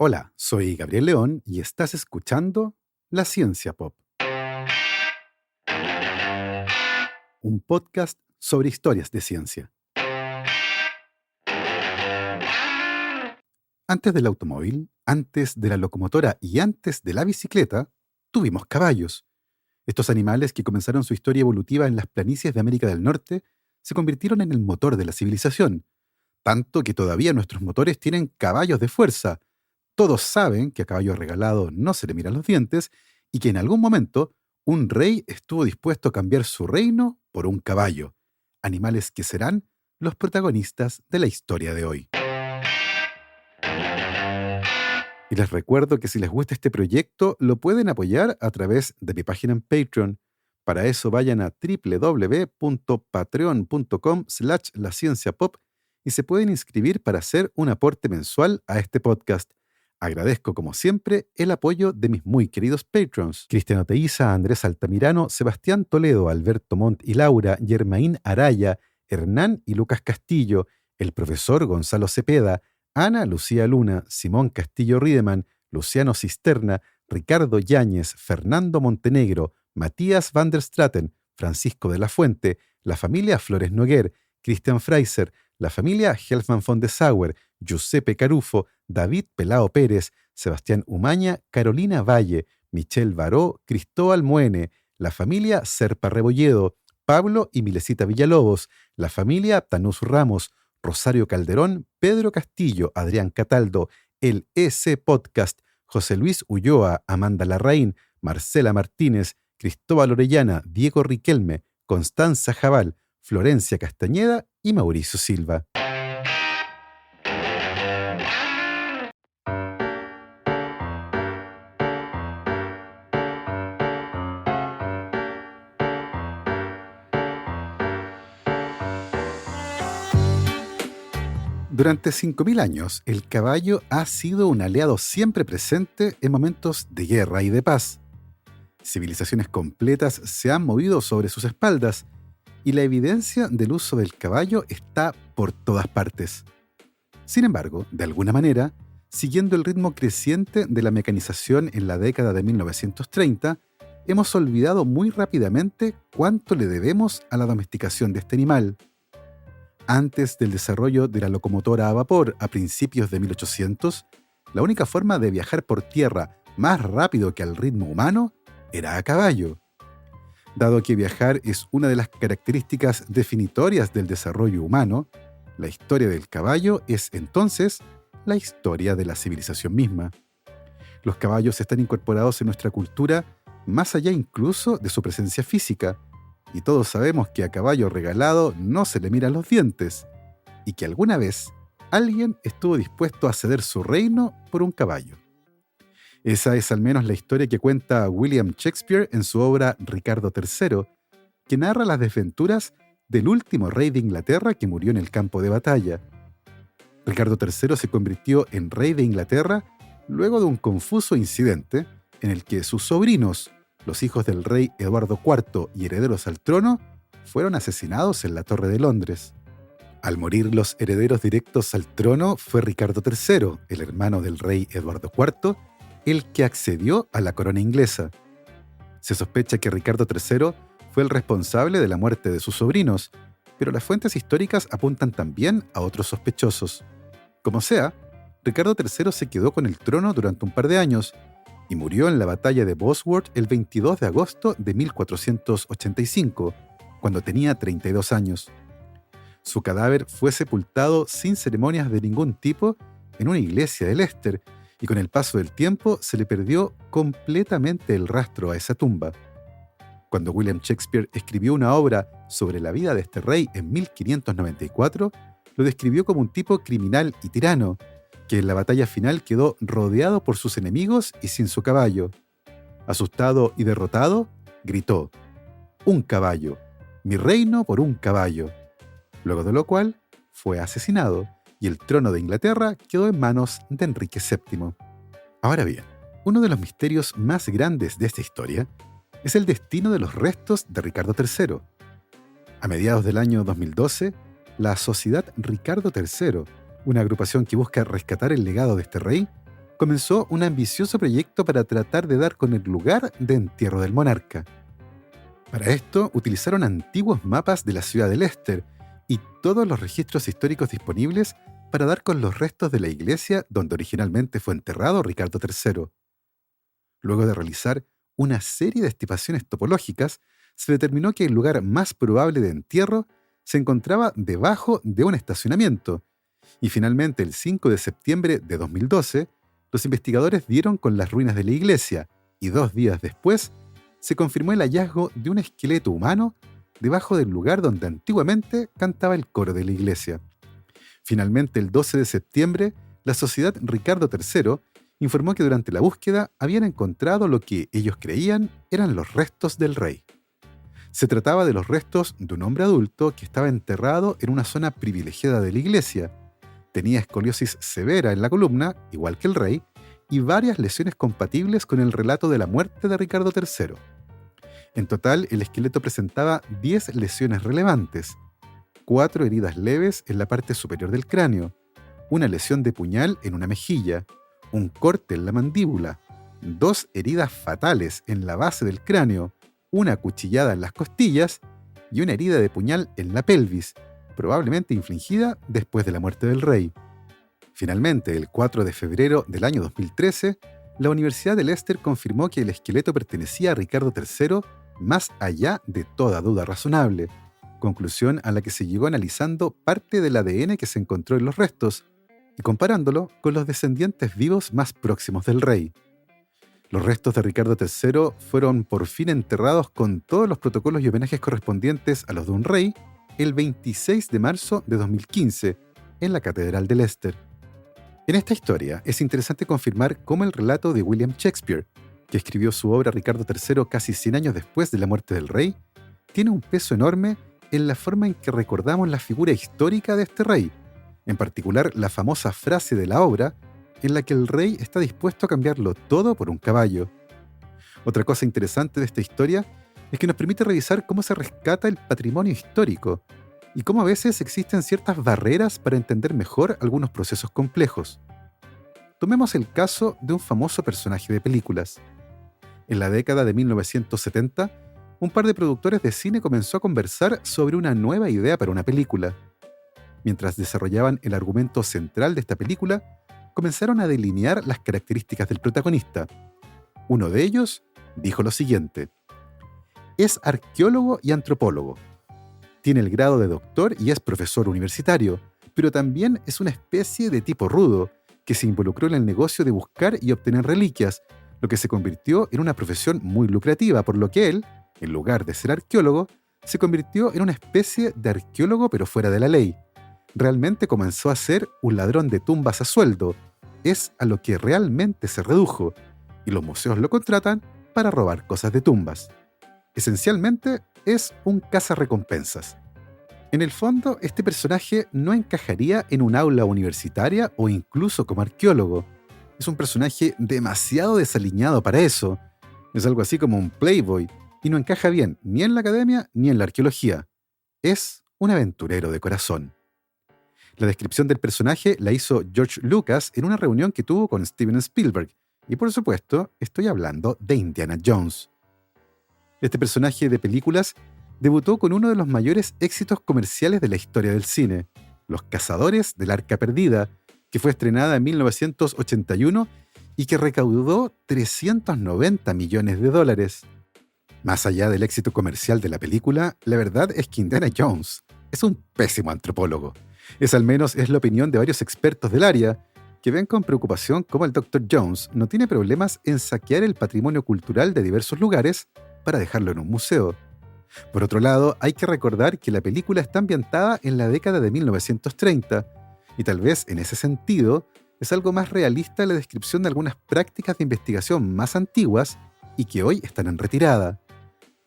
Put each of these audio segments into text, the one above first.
Hola, soy Gabriel León y estás escuchando La Ciencia Pop, un podcast sobre historias de ciencia. Antes del automóvil, antes de la locomotora y antes de la bicicleta, tuvimos caballos. Estos animales que comenzaron su historia evolutiva en las planicies de América del Norte se convirtieron en el motor de la civilización, tanto que todavía nuestros motores tienen caballos de fuerza. Todos saben que a caballo regalado no se le miran los dientes y que en algún momento un rey estuvo dispuesto a cambiar su reino por un caballo, animales que serán los protagonistas de la historia de hoy. Y les recuerdo que si les gusta este proyecto, lo pueden apoyar a través de mi página en Patreon. Para eso vayan a www.patreon.com/lascienciapop y se pueden inscribir para hacer un aporte mensual a este podcast. Agradezco, como siempre, el apoyo de mis muy queridos Patrons: Cristiano Teiza, Andrés Altamirano, Sebastián Toledo, Alberto Montt y Laura, Germaín Araya, Hernán y Lucas Castillo, el profesor Gonzalo Cepeda, Ana Lucía Luna, Simón Castillo Riedemann, Luciano Cisterna, Ricardo Yáñez, Fernando Montenegro, Matías van der Straten, Francisco de la Fuente, la familia Flores Noguer, Christian Fraiser, la familia Helfman von de Sauer, Giuseppe Carufo, David Pelao Pérez, Sebastián Umaña, Carolina Valle, Michelle Baró, Cristóbal Muene, la familia Serpa Rebolledo, Pablo y Milesita Villalobos, la familia Tanús Ramos, Rosario Calderón, Pedro Castillo, Adrián Cataldo, el EC Podcast, José Luis Ulloa, Amanda Larraín, Marcela Martínez, Cristóbal Orellana, Diego Riquelme, Constanza Jabal, Florencia Castañeda y Mauricio Silva. Durante 5.000 años, el caballo ha sido un aliado siempre presente en momentos de guerra y de paz. Civilizaciones completas se han movido sobre sus espaldas y la evidencia del uso del caballo está por todas partes. Sin embargo, de alguna manera, siguiendo el ritmo creciente de la mecanización en la década de 1930, hemos olvidado muy rápidamente cuánto le debemos a la domesticación de este animal. Antes del desarrollo de la locomotora a vapor a principios de 1800, la única forma de viajar por tierra más rápido que al ritmo humano era a caballo. Dado que viajar es una de las características definitorias del desarrollo humano, la historia del caballo es entonces la historia de la civilización misma. Los caballos están incorporados en nuestra cultura más allá incluso de su presencia física, y todos sabemos que a caballo regalado no se le miran los dientes, y que alguna vez alguien estuvo dispuesto a ceder su reino por un caballo. Esa es al menos la historia que cuenta William Shakespeare en su obra Ricardo III, que narra las desventuras del último rey de Inglaterra que murió en el campo de batalla. Ricardo III se convirtió en rey de Inglaterra luego de un confuso incidente en el que sus sobrinos, los hijos del rey Eduardo IV y herederos al trono, fueron asesinados en la Torre de Londres. Al morir los herederos directos al trono fue Ricardo III, el hermano del rey Eduardo IV, el que accedió a la corona inglesa. Se sospecha que Ricardo III fue el responsable de la muerte de sus sobrinos, pero las fuentes históricas apuntan también a otros sospechosos. Como sea, Ricardo III se quedó con el trono durante un par de años y murió en la batalla de Bosworth el 22 de agosto de 1485, cuando tenía 32 años. Su cadáver fue sepultado sin ceremonias de ningún tipo en una iglesia de Leicester, y con el paso del tiempo se le perdió completamente el rastro a esa tumba. Cuando William Shakespeare escribió una obra sobre la vida de este rey en 1594, lo describió como un tipo criminal y tirano, que en la batalla final quedó rodeado por sus enemigos y sin su caballo. Asustado y derrotado, gritó: «Un caballo, mi reino por un caballo», luego de lo cual fue asesinado y el trono de Inglaterra quedó en manos de Enrique VII. Ahora bien, uno de los misterios más grandes de esta historia es el destino de los restos de Ricardo III. A mediados del año 2012, la Sociedad Ricardo III, una agrupación que busca rescatar el legado de este rey, comenzó un ambicioso proyecto para tratar de dar con el lugar de entierro del monarca. Para esto, utilizaron antiguos mapas de la ciudad de Leicester y todos los registros históricos disponibles para dar con los restos de la iglesia donde originalmente fue enterrado Ricardo III. Luego de realizar una serie de estimaciones topológicas, se determinó que el lugar más probable de entierro se encontraba debajo de un estacionamiento, y finalmente el 5 de septiembre de 2012, los investigadores dieron con las ruinas de la iglesia, y 2 días después, se confirmó el hallazgo de un esqueleto humano debajo del lugar donde antiguamente cantaba el coro de la iglesia. Finalmente, el 12 de septiembre, la Sociedad Ricardo III informó que durante la búsqueda habían encontrado lo que ellos creían eran los restos del rey. Se trataba de los restos de un hombre adulto que estaba enterrado en una zona privilegiada de la iglesia. Tenía escoliosis severa en la columna, igual que el rey, y varias lesiones compatibles con el relato de la muerte de Ricardo III. En total, el esqueleto presentaba 10 lesiones relevantes, 4 heridas leves en la parte superior del cráneo, una lesión de puñal en una mejilla, un corte en la mandíbula, 2 heridas fatales en la base del cráneo, una cuchillada en las costillas y una herida de puñal en la pelvis, probablemente infligida después de la muerte del rey. Finalmente, el 4 de febrero del año 2013, la Universidad de Leicester confirmó que el esqueleto pertenecía a Ricardo III más allá de toda duda razonable, conclusión a la que se llegó analizando parte del ADN que se encontró en los restos y comparándolo con los descendientes vivos más próximos del rey. Los restos de Ricardo III fueron por fin enterrados con todos los protocolos y homenajes correspondientes a los de un rey el 26 de marzo de 2015 en la Catedral de Leicester. En esta historia es interesante confirmar cómo el relato de William Shakespeare, que escribió su obra Ricardo III casi 100 años después de la muerte del rey, tiene un peso enorme en la forma en que recordamos la figura histórica de este rey, en particular la famosa frase de la obra en la que el rey está dispuesto a cambiarlo todo por un caballo. Otra cosa interesante de esta historia es que nos permite revisar cómo se rescata el patrimonio histórico y cómo a veces existen ciertas barreras para entender mejor algunos procesos complejos. Tomemos el caso de un famoso personaje de películas. En la década de 1970, un par de productores de cine comenzó a conversar sobre una nueva idea para una película. Mientras desarrollaban el argumento central de esta película, comenzaron a delinear las características del protagonista. Uno de ellos dijo lo siguiente: es arqueólogo y antropólogo. Tiene el grado de doctor y es profesor universitario, pero también es una especie de tipo rudo que se involucró en el negocio de buscar y obtener reliquias, lo que se convirtió en una profesión muy lucrativa, por lo que él, en lugar de ser arqueólogo, se convirtió en una especie de arqueólogo pero fuera de la ley. Realmente comenzó a ser un ladrón de tumbas a sueldo. Es a lo que realmente se redujo, y los museos lo contratan para robar cosas de tumbas. Esencialmente, es un cazarrecompensas. En el fondo, este personaje no encajaría en un aula universitaria o incluso como arqueólogo. Es un personaje demasiado desaliñado para eso. Es algo así como un playboy, y no encaja bien ni en la academia ni en la arqueología. Es un aventurero de corazón. La descripción del personaje la hizo George Lucas en una reunión que tuvo con Steven Spielberg, y por supuesto, estoy hablando de Indiana Jones. Este personaje de películas debutó con uno de los mayores éxitos comerciales de la historia del cine, Los Cazadores del Arca Perdida, que fue estrenada en 1981 y que recaudó $390 millones. Más allá del éxito comercial de la película, la verdad es que Indiana Jones es un pésimo antropólogo. Esa al menos es la opinión de varios expertos del área, que ven con preocupación cómo el Dr. Jones no tiene problemas en saquear el patrimonio cultural de diversos lugares para dejarlo en un museo. Por otro lado, hay que recordar que la película está ambientada en la década de 1930, y tal vez en ese sentido es algo más realista la descripción de algunas prácticas de investigación más antiguas y que hoy están en retirada.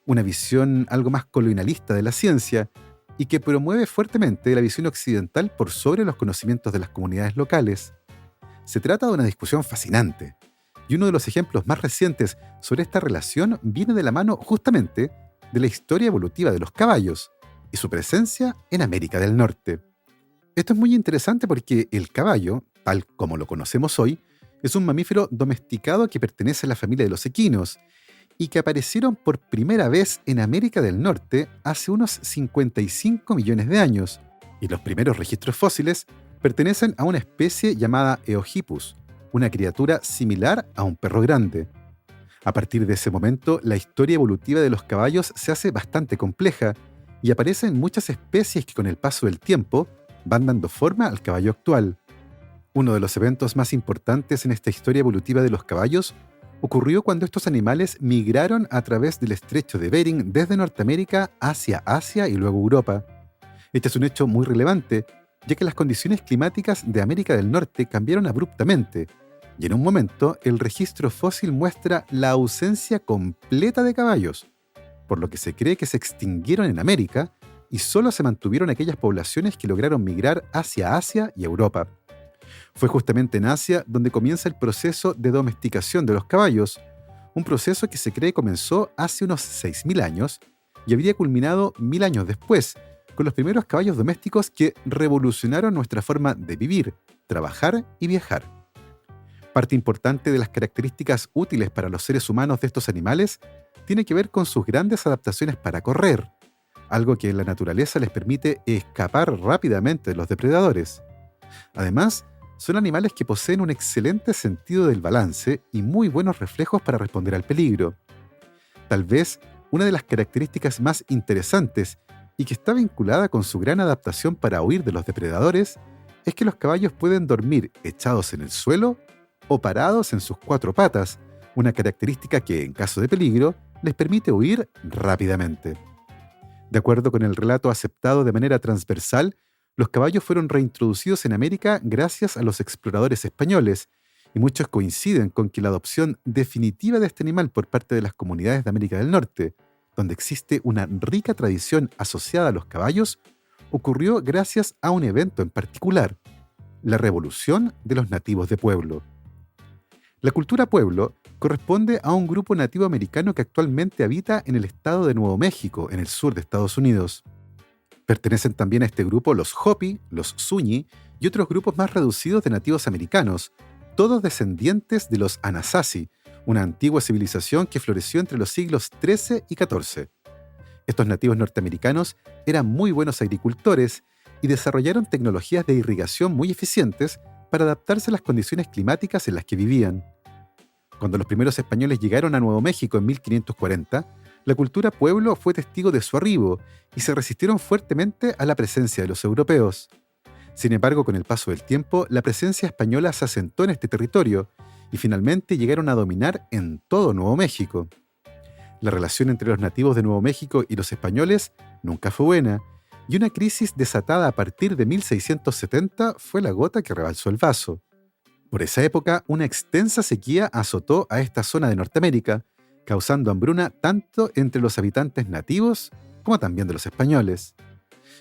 Una visión algo más colonialista de la ciencia y que promueve fuertemente la visión occidental por sobre los conocimientos de las comunidades locales. Se trata de una discusión fascinante, y uno de los ejemplos más recientes sobre esta relación viene de la mano justamente de la historia evolutiva de los caballos y su presencia en América del Norte. Esto es muy interesante porque el caballo, tal como lo conocemos hoy, Es un mamífero domesticado que pertenece a la familia de los equinos y que aparecieron por primera vez en América del Norte hace unos 55 millones de años, y los primeros registros fósiles pertenecen a una especie llamada Eohippus, una criatura similar a un perro grande. A partir de ese momento, la historia evolutiva de los caballos se hace bastante compleja y aparecen muchas especies que con el paso del tiempo van dando forma al caballo actual. Uno de los eventos más importantes en esta historia evolutiva de los caballos ocurrió cuando estos animales migraron a través del estrecho de Bering desde Norteamérica hacia Asia y luego Europa. Este es un hecho muy relevante, ya que las condiciones climáticas de América del Norte cambiaron abruptamente, y en un momento el registro fósil muestra la ausencia completa de caballos, por lo que se cree que se extinguieron en América y solo se mantuvieron aquellas poblaciones que lograron migrar hacia Asia y Europa. Fue justamente en Asia donde comienza el proceso de domesticación de los caballos, un proceso que se cree comenzó hace unos 6.000 años y habría culminado 1.000 años después, con los primeros caballos domésticos que revolucionaron nuestra forma de vivir, trabajar y viajar. Parte importante de las características útiles para los seres humanos de estos animales tiene que ver con sus grandes adaptaciones para correr, algo que en la naturaleza les permite escapar rápidamente de los depredadores. Además, son animales que poseen un excelente sentido del balance y muy buenos reflejos para responder al peligro. Tal vez una de las características más interesantes y que está vinculada con su gran adaptación para huir de los depredadores es que los caballos pueden dormir echados en el suelo o parados en sus 4 patas, una característica que, en caso de peligro, les permite huir rápidamente. De acuerdo con el relato aceptado de manera transversal, los caballos fueron reintroducidos en América gracias a los exploradores españoles, y muchos coinciden con que la adopción definitiva de este animal por parte de las comunidades de América del Norte, donde existe una rica tradición asociada a los caballos, ocurrió gracias a un evento en particular, la Revolución de los Nativos de Pueblo. La cultura pueblo corresponde a un grupo nativo americano que actualmente habita en el estado de Nuevo México, en el sur de Estados Unidos. Pertenecen también a este grupo los Hopi, los Zuni y otros grupos más reducidos de nativos americanos, todos descendientes de los Anasazi, una antigua civilización que floreció entre los siglos XIII y XIV. Estos nativos norteamericanos eran muy buenos agricultores y desarrollaron tecnologías de irrigación muy eficientes para adaptarse a las condiciones climáticas en las que vivían. Cuando los primeros españoles llegaron a Nuevo México en 1540, la cultura pueblo fue testigo de su arribo y se resistieron fuertemente a la presencia de los europeos. Sin embargo, con el paso del tiempo, la presencia española se asentó en este territorio y finalmente llegaron a dominar en todo Nuevo México. La relación entre los nativos de Nuevo México y los españoles nunca fue buena, y una crisis desatada a partir de 1670 fue la gota que rebalsó el vaso. Por esa época, una extensa sequía azotó a esta zona de Norteamérica, causando hambruna tanto entre los habitantes nativos como también de los españoles.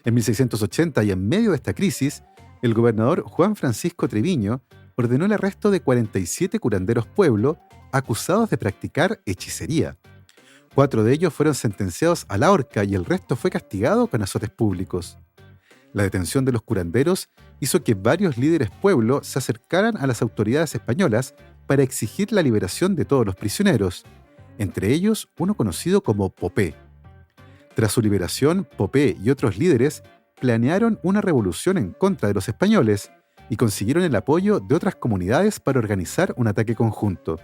En 1680 y en medio de esta crisis, el gobernador Juan Francisco Treviño ordenó el arresto de 47 curanderos pueblo acusados de practicar hechicería. 4 de ellos fueron sentenciados a la horca y el resto fue castigado con azotes públicos. La detención de los curanderos hizo que varios líderes pueblo se acercaran a las autoridades españolas para exigir la liberación de todos los prisioneros, entre ellos uno conocido como Popé. Tras su liberación, Popé y otros líderes planearon una revolución en contra de los españoles y consiguieron el apoyo de otras comunidades para organizar un ataque conjunto.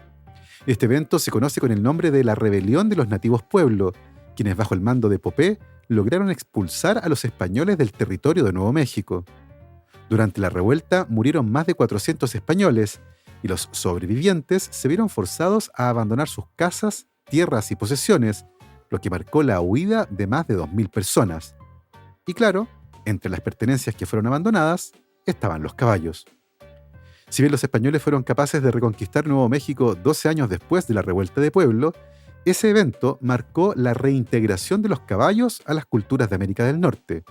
Este evento se conoce con el nombre de la Rebelión de los Nativos Pueblo, quienes bajo el mando de Popé lograron expulsar a los españoles del territorio de Nuevo México. Durante la revuelta murieron más de 400 españoles y los sobrevivientes se vieron forzados a abandonar sus casas, tierras y posesiones, lo que marcó la huida de más de 2.000 personas. Y claro, entre las pertenencias que fueron abandonadas estaban los caballos. Si bien los españoles fueron capaces de reconquistar Nuevo México 12 años después de la revuelta de Pueblo, ese evento marcó la reintegración de los caballos a las culturas de América del Norte,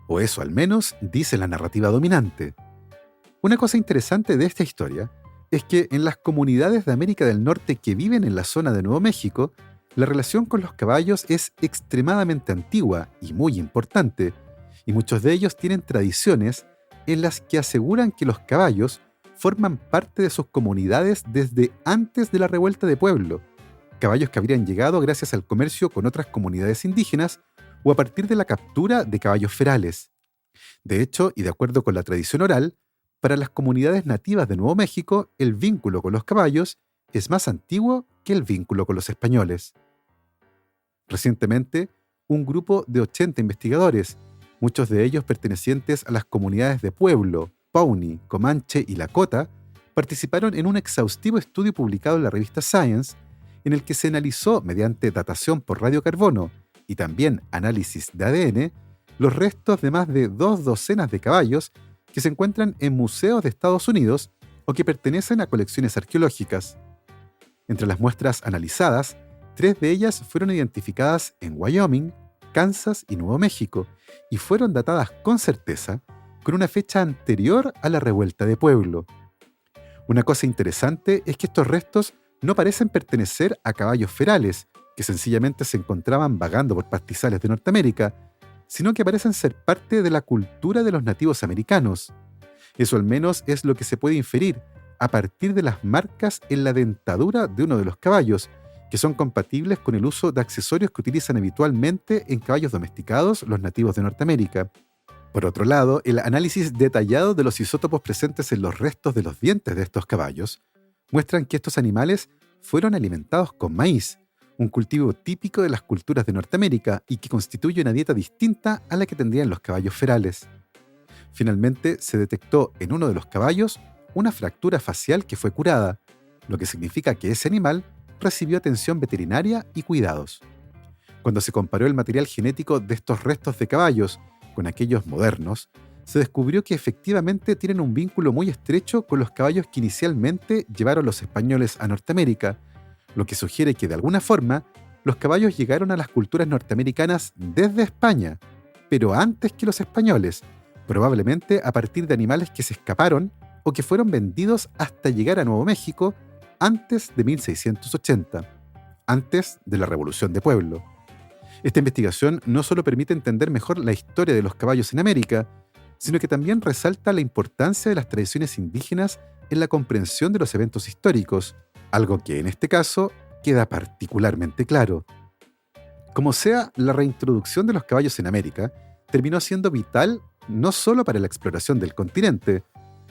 o eso al menos dice la narrativa dominante. Una cosa interesante de esta historia es que en las comunidades de América del Norte que viven en la zona de Nuevo México, la relación con los caballos es extremadamente antigua y muy importante, y muchos de ellos tienen tradiciones en las que aseguran que los caballos forman parte de sus comunidades desde antes de la revuelta de pueblo, caballos que habrían llegado gracias al comercio con otras comunidades indígenas o a partir de la captura de caballos ferales. De hecho, y de acuerdo con la tradición oral, para las comunidades nativas de Nuevo México, el vínculo con los caballos es más antiguo que el vínculo con los españoles. Recientemente, un grupo de 80 investigadores, muchos de ellos pertenecientes a las comunidades de Pueblo, Pawnee, Comanche y Lakota, participaron en un exhaustivo estudio publicado en la revista Science, en el que se analizó, mediante datación por radiocarbono y también análisis de ADN, los restos de más de 2 docenas de caballos que se encuentran en museos de Estados Unidos o que pertenecen a colecciones arqueológicas. Entre las muestras analizadas, 3 de ellas fueron identificadas en Wyoming, Kansas y Nuevo México y fueron datadas con certeza con una fecha anterior a la revuelta de pueblo. Una cosa interesante es que estos restos no parecen pertenecer a caballos ferales, que sencillamente se encontraban vagando por pastizales de Norteamérica, sino que parecen ser parte de la cultura de los nativos americanos. Eso al menos es lo que se puede inferir a partir de las marcas en la dentadura de uno de los caballos, que son compatibles con el uso de accesorios que utilizan habitualmente en caballos domesticados los nativos de Norteamérica. Por otro lado, el análisis detallado de los isótopos presentes en los restos de los dientes de estos caballos muestran que estos animales fueron alimentados con maíz, un cultivo típico de las culturas de Norteamérica y que constituye una dieta distinta a la que tendrían los caballos ferales. Finalmente, se detectó en uno de los caballos una fractura facial que fue curada, lo que significa que ese animal recibió atención veterinaria y cuidados. Cuando se comparó el material genético de estos restos de caballos con aquellos modernos, se descubrió que efectivamente tienen un vínculo muy estrecho con los caballos que inicialmente llevaron los españoles a Norteamérica, lo que sugiere que de alguna forma los caballos llegaron a las culturas norteamericanas desde España, pero antes que los españoles, probablemente a partir de animales que se escaparon o que fueron vendidos hasta llegar a Nuevo México antes de 1680, antes de la Revolución de Pueblo. Esta investigación no solo permite entender mejor la historia de los caballos en América, sino que también resalta la importancia de las tradiciones indígenas en la comprensión de los eventos históricos, algo que en este caso queda particularmente claro. Como sea, la reintroducción de los caballos en América terminó siendo vital no solo para la exploración del continente,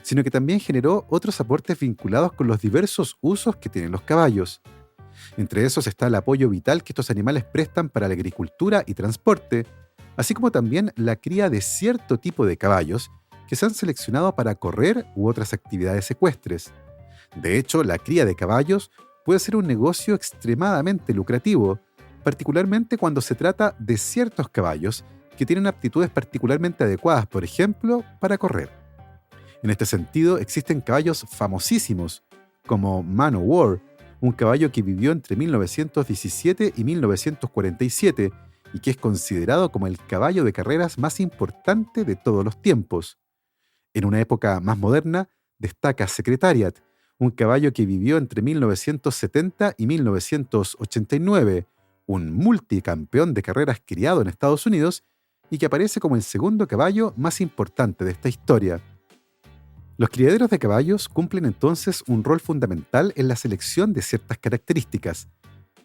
sino que también generó otros aportes vinculados con los diversos usos que tienen los caballos. Entre esos está el apoyo vital que estos animales prestan para la agricultura y transporte, así como también la cría de cierto tipo de caballos que se han seleccionado para correr u otras actividades ecuestres. De hecho, la cría de caballos puede ser un negocio extremadamente lucrativo, particularmente cuando se trata de ciertos caballos que tienen aptitudes particularmente adecuadas, por ejemplo, para correr. En este sentido, existen caballos famosísimos, como Man o' War, un caballo que vivió entre 1917 y 1947 y que es considerado como el caballo de carreras más importante de todos los tiempos. En una época más moderna, destaca Secretariat, un caballo que vivió entre 1970 y 1989, un multicampeón de carreras criado en Estados Unidos y que aparece como el segundo caballo más importante de esta historia. Los criaderos de caballos cumplen entonces un rol fundamental en la selección de ciertas características,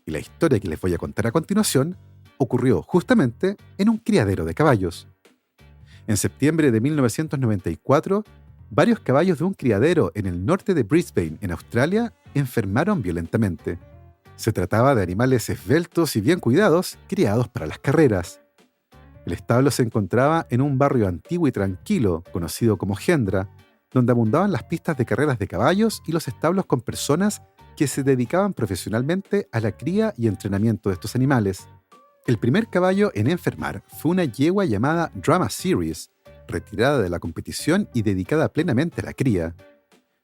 y la historia que les voy a contar a continuación ocurrió justamente en un criadero de caballos. En septiembre de 1994, varios caballos de un criadero en el norte de Brisbane, en Australia, enfermaron violentamente. Se trataba de animales esbeltos y bien cuidados, criados para las carreras. El establo se encontraba en un barrio antiguo y tranquilo, conocido como Hendra, donde abundaban las pistas de carreras de caballos y los establos con personas que se dedicaban profesionalmente a la cría y entrenamiento de estos animales. El primer caballo en enfermar fue una yegua llamada Drama Series, retirada de la competición y dedicada plenamente a la cría.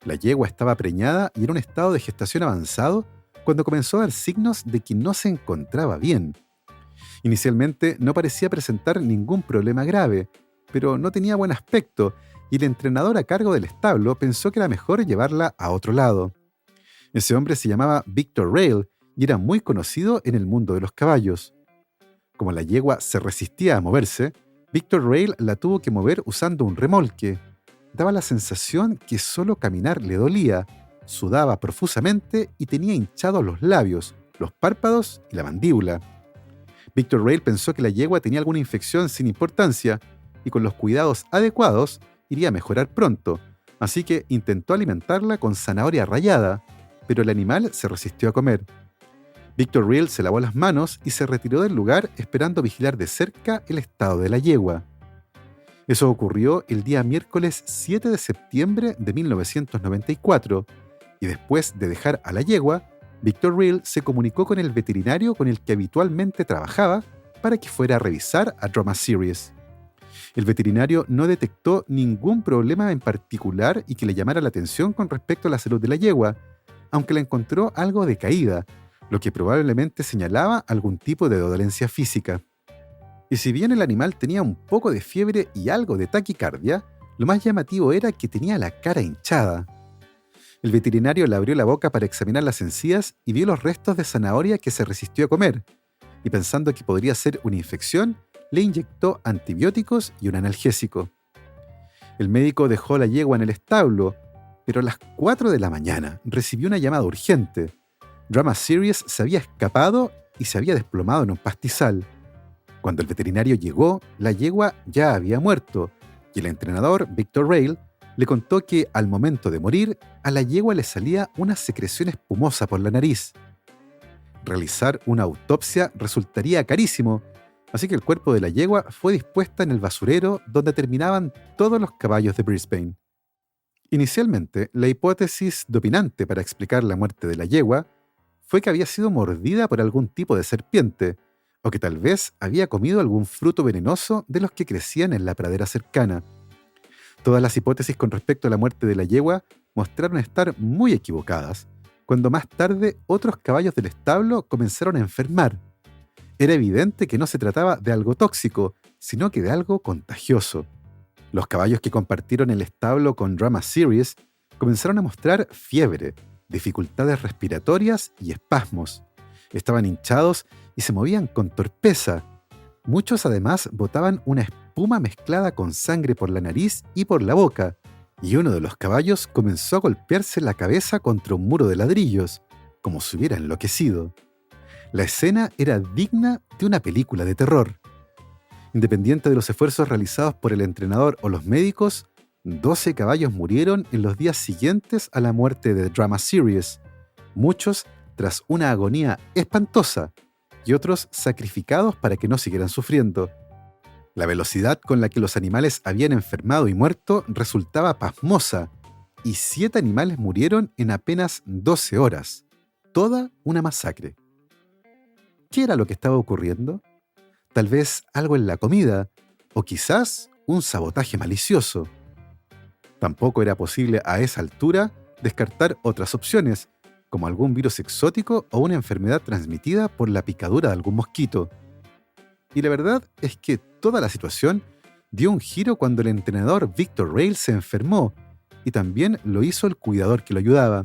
La yegua estaba preñada y en un estado de gestación avanzado cuando comenzó a dar signos de que no se encontraba bien. Inicialmente no parecía presentar ningún problema grave, pero no tenía buen aspecto y el entrenador a cargo del establo pensó que era mejor llevarla a otro lado. Ese hombre se llamaba Victor Rail y era muy conocido en el mundo de los caballos. Como la yegua se resistía a moverse, Victor Rail la tuvo que mover usando un remolque. daba la sensación que solo caminar le dolía, sudaba profusamente y tenía hinchados los labios, los párpados y la mandíbula. Victor Rail pensó que la yegua tenía alguna infección sin importancia y con los cuidados adecuados iría a mejorar pronto, así que intentó alimentarla con zanahoria rallada, pero el animal se resistió a comer. Victor Rail se lavó las manos y se retiró del lugar esperando vigilar de cerca el estado de la yegua. Eso ocurrió el día miércoles 7 de septiembre de 1994, y después de dejar a la yegua, Victor Rail se comunicó con el veterinario con el que habitualmente trabajaba para que fuera a revisar a Drama Series. El veterinario no detectó ningún problema en particular y que le llamara la atención con respecto a la salud de la yegua, aunque la encontró algo decaída, lo que probablemente señalaba algún tipo de dolencia física. Y si bien el animal tenía un poco de fiebre y algo de taquicardia, lo más llamativo era que tenía la cara hinchada. El veterinario le abrió la boca para examinar las encías y vio los restos de zanahoria que se resistió a comer, y pensando que podría ser una infección, le inyectó antibióticos y un analgésico. El médico dejó la yegua en el establo, pero a las 4 de la mañana recibió una llamada urgente. Drama Series se había escapado y se había desplomado en un pastizal. Cuando el veterinario llegó, la yegua ya había muerto, y el entrenador, Victor Rail, le contó que al momento de morir, a la yegua le salía una secreción espumosa por la nariz. Realizar una autopsia resultaría carísimo, así que el cuerpo de la yegua fue dispuesta en el basurero donde terminaban todos los caballos de Brisbane. Inicialmente, la hipótesis dominante para explicar la muerte de la yegua fue que había sido mordida por algún tipo de serpiente, o que tal vez había comido algún fruto venenoso de los que crecían en la pradera cercana. Todas las hipótesis con respecto a la muerte de la yegua mostraron estar muy equivocadas, cuando más tarde otros caballos del establo comenzaron a enfermar. Era evidente que no se trataba de algo tóxico, sino que de algo contagioso. Los caballos que compartieron el establo con Drama Series comenzaron a mostrar fiebre, dificultades respiratorias y espasmos. Estaban hinchados y se movían con torpeza. Muchos además botaban una espuma mezclada con sangre por la nariz y por la boca, y uno de los caballos comenzó a golpearse la cabeza contra un muro de ladrillos, como si hubiera enloquecido. La escena era digna de una película de terror. Independiente de los esfuerzos realizados por el entrenador o los médicos, 12 caballos murieron en los días siguientes a la muerte de Drama Series, muchos tras una agonía espantosa y otros sacrificados para que no siguieran sufriendo. La velocidad con la que los animales habían enfermado y muerto resultaba pasmosa, y 7 animales murieron en apenas 12 horas. Toda una masacre. ¿Qué era lo que estaba ocurriendo? Tal vez algo en la comida, o quizás un sabotaje malicioso. Tampoco era posible a esa altura descartar otras opciones, como algún virus exótico o una enfermedad transmitida por la picadura de algún mosquito. Y la verdad es que toda la situación dio un giro cuando el entrenador Victor Rail se enfermó, y también lo hizo el cuidador que lo ayudaba.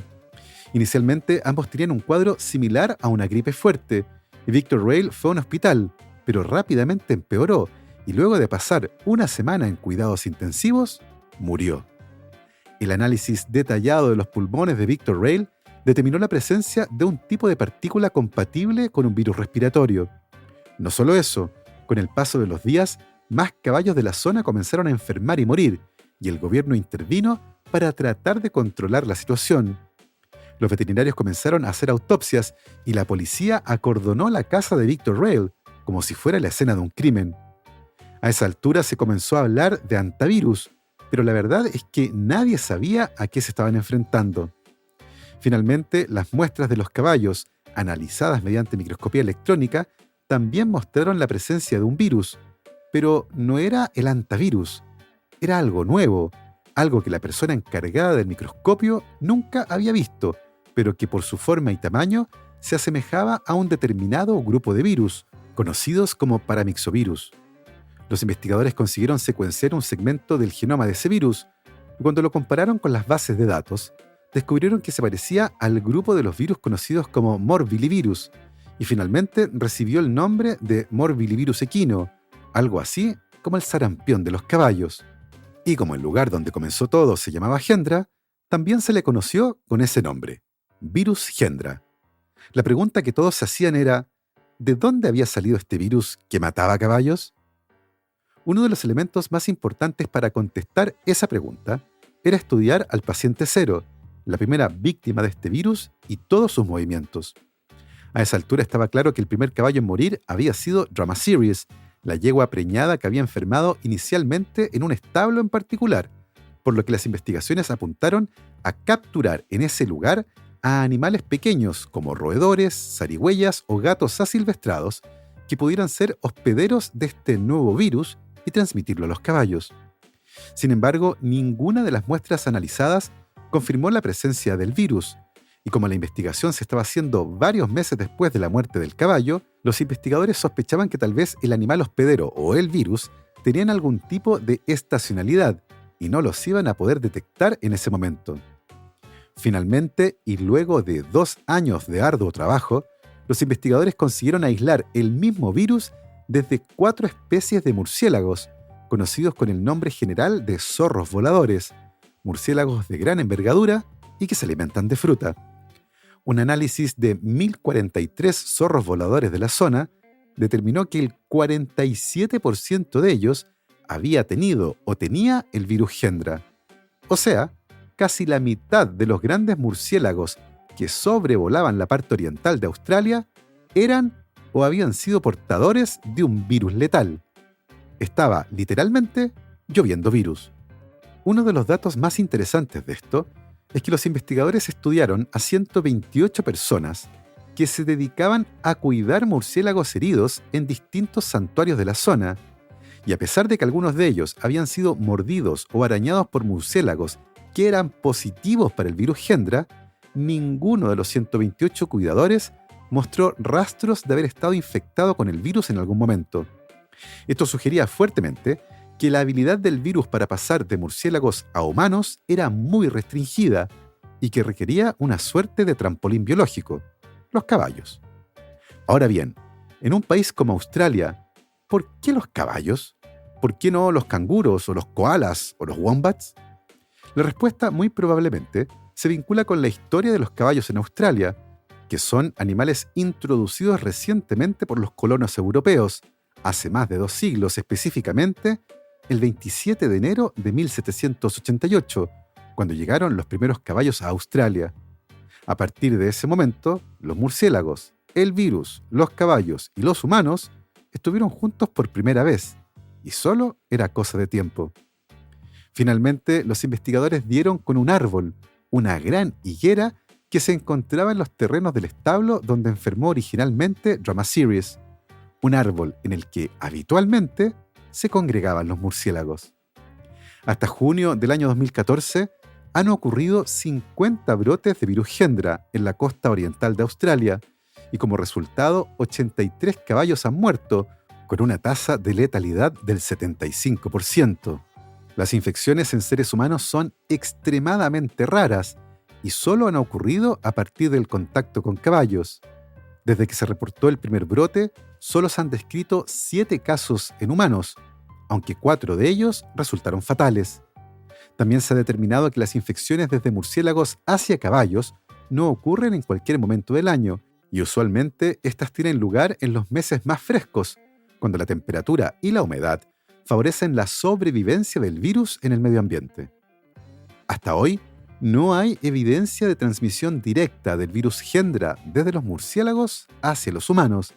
Inicialmente ambos tenían un cuadro similar a una gripe fuerte, y Victor Rail fue a un hospital, pero rápidamente empeoró, y luego de pasar una semana en cuidados intensivos, murió. El análisis detallado de los pulmones de Victor Rail determinó la presencia de un tipo de partícula compatible con un virus respiratorio. No solo eso, con el paso de los días, más caballos de la zona comenzaron a enfermar y morir, y el gobierno intervino para tratar de controlar la situación. Los veterinarios comenzaron a hacer autopsias y la policía acordonó la casa de Victor Rail, como si fuera la escena de un crimen. A esa altura se comenzó a hablar de antivirus, pero la verdad es que nadie sabía a qué se estaban enfrentando. Finalmente, las muestras de los caballos, analizadas mediante microscopía electrónica, también mostraron la presencia de un virus, pero no era el antivirus, era algo nuevo, algo que la persona encargada del microscopio nunca había visto, pero que por su forma y tamaño se asemejaba a un determinado grupo de virus, conocidos como paramyxovirus. Los investigadores consiguieron secuenciar un segmento del genoma de ese virus, y cuando lo compararon con las bases de datos, descubrieron que se parecía al grupo de los virus conocidos como morbillivirus, y finalmente recibió el nombre de morbillivirus equino, algo así como el sarampión de los caballos. Y como el lugar donde comenzó todo se llamaba Hendra, también se le conoció con ese nombre, virus Hendra. La pregunta que todos se hacían era, ¿de dónde había salido este virus que mataba caballos? Uno de los elementos más importantes para contestar esa pregunta era estudiar al paciente cero, la primera víctima de este virus y todos sus movimientos. A esa altura estaba claro que el primer caballo en morir había sido Drama Series, la yegua preñada que había enfermado inicialmente en un establo en particular, por lo que las investigaciones apuntaron a capturar en ese lugar a animales pequeños como roedores, zarigüeyas o gatos asilvestrados que pudieran ser hospederos de este nuevo virus y transmitirlo a los caballos. Sin embargo, ninguna de las muestras analizadas confirmó la presencia del virus, y como la investigación se estaba haciendo varios meses después de la muerte del caballo, los investigadores sospechaban que tal vez el animal hospedero o el virus tenían algún tipo de estacionalidad y no los iban a poder detectar en ese momento. Finalmente, y luego de 2 años de arduo trabajo, los investigadores consiguieron aislar el mismo virus desde 4 especies de murciélagos, conocidos con el nombre general de zorros voladores, murciélagos de gran envergadura y que se alimentan de fruta. Un análisis de 1043 zorros voladores de la zona determinó que el 47% de ellos había tenido o tenía el virus Hendra. O sea, casi la mitad de los grandes murciélagos que sobrevolaban la parte oriental de Australia eran o habían sido portadores de un virus letal. Estaba, literalmente, lloviendo virus. Uno de los datos más interesantes de esto es que los investigadores estudiaron a 128 personas que se dedicaban a cuidar murciélagos heridos en distintos santuarios de la zona, y a pesar de que algunos de ellos habían sido mordidos o arañados por murciélagos que eran positivos para el virus Hendra, ninguno de los 128 cuidadores mostró rastros de haber estado infectado con el virus en algún momento. Esto sugería fuertemente que la habilidad del virus para pasar de murciélagos a humanos era muy restringida y que requería una suerte de trampolín biológico, los caballos. Ahora bien, en un país como Australia, ¿por qué los caballos? ¿Por qué no los canguros o los koalas o los wombats? La respuesta muy probablemente se vincula con la historia de los caballos en Australia, que son animales introducidos recientemente por los colonos europeos, hace más de 2 siglos, específicamente el 27 de enero de 1788, cuando llegaron los primeros caballos a Australia. A partir de ese momento, los murciélagos, el virus, los caballos y los humanos estuvieron juntos por primera vez, y solo era cosa de tiempo. Finalmente, los investigadores dieron con un árbol, una gran higuera que se encontraba en los terrenos del establo donde enfermó originalmente Drama Series, un árbol en el que habitualmente se congregaban los murciélagos. Hasta junio del año 2014 han ocurrido 50 brotes de virus Hendra en la costa oriental de Australia y como resultado 83 caballos han muerto, con una tasa de letalidad del 75%. Las infecciones en seres humanos son extremadamente raras y solo han ocurrido a partir del contacto con caballos. Desde que se reportó el primer brote, solo se han descrito 7 casos en humanos, aunque 4 de ellos resultaron fatales. También se ha determinado que las infecciones desde murciélagos hacia caballos no ocurren en cualquier momento del año, y usualmente estas tienen lugar en los meses más frescos, cuando la temperatura y la humedad favorecen la sobrevivencia del virus en el medio ambiente. Hasta hoy, no hay evidencia de transmisión directa del virus Hendra desde los murciélagos hacia los humanos,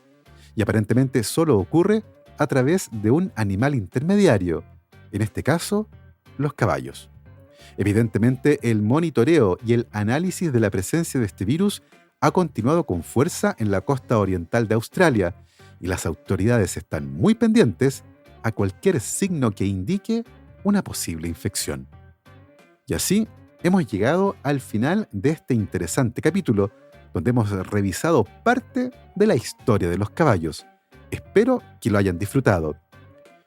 y aparentemente solo ocurre a través de un animal intermediario, en este caso, los caballos. Evidentemente, el monitoreo y el análisis de la presencia de este virus ha continuado con fuerza en la costa oriental de Australia, y las autoridades están muy pendientes a cualquier signo que indique una posible infección. Y así hemos llegado al final de este interesante capítulo, donde hemos revisado parte de la historia de los caballos. Espero que lo hayan disfrutado.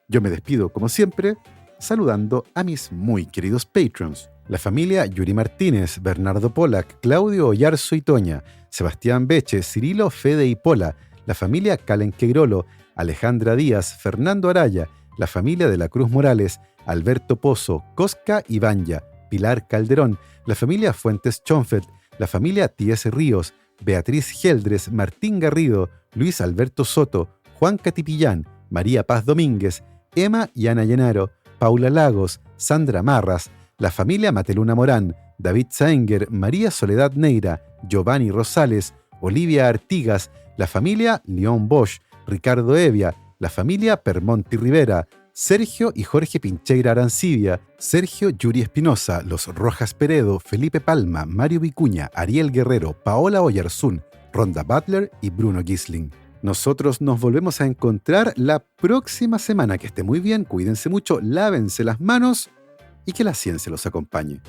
Yo me despido, como siempre, saludando a mis muy queridos patrons, la familia Yuri Martínez, Bernardo Polak, Claudio Oyarzo y Toña, Sebastián Beche, Cirilo, Fede y Pola, la familia Calen Quegrolo, Alejandra Díaz, Fernando Araya, la familia de la Cruz Morales, Alberto Pozo, Cosca y Banya, Pilar Calderón, la familia Fuentes Schonfeld, la familia T.S. Ríos, Beatriz Geldres, Martín Garrido, Luis Alberto Soto, Juan Catipillán, María Paz Domínguez, Emma y Ana Llenaro, Paula Lagos, Sandra Marras, la familia Mateluna Morán, David Saenger, María Soledad Neira, Giovanni Rosales, Olivia Artigas, la familia León Bosch, Ricardo Evia, la familia Permonti Rivera, Sergio y Jorge Pincheira Arancibia, Sergio Yuri Espinosa, los Rojas Peredo, Felipe Palma, Mario Vicuña, Ariel Guerrero, Paola Oyarzún, Ronda Butler y Bruno Gisling. Nosotros nos volvemos a encontrar la próxima semana. Que esté muy bien, cuídense mucho, lávense las manos y que la ciencia los acompañe.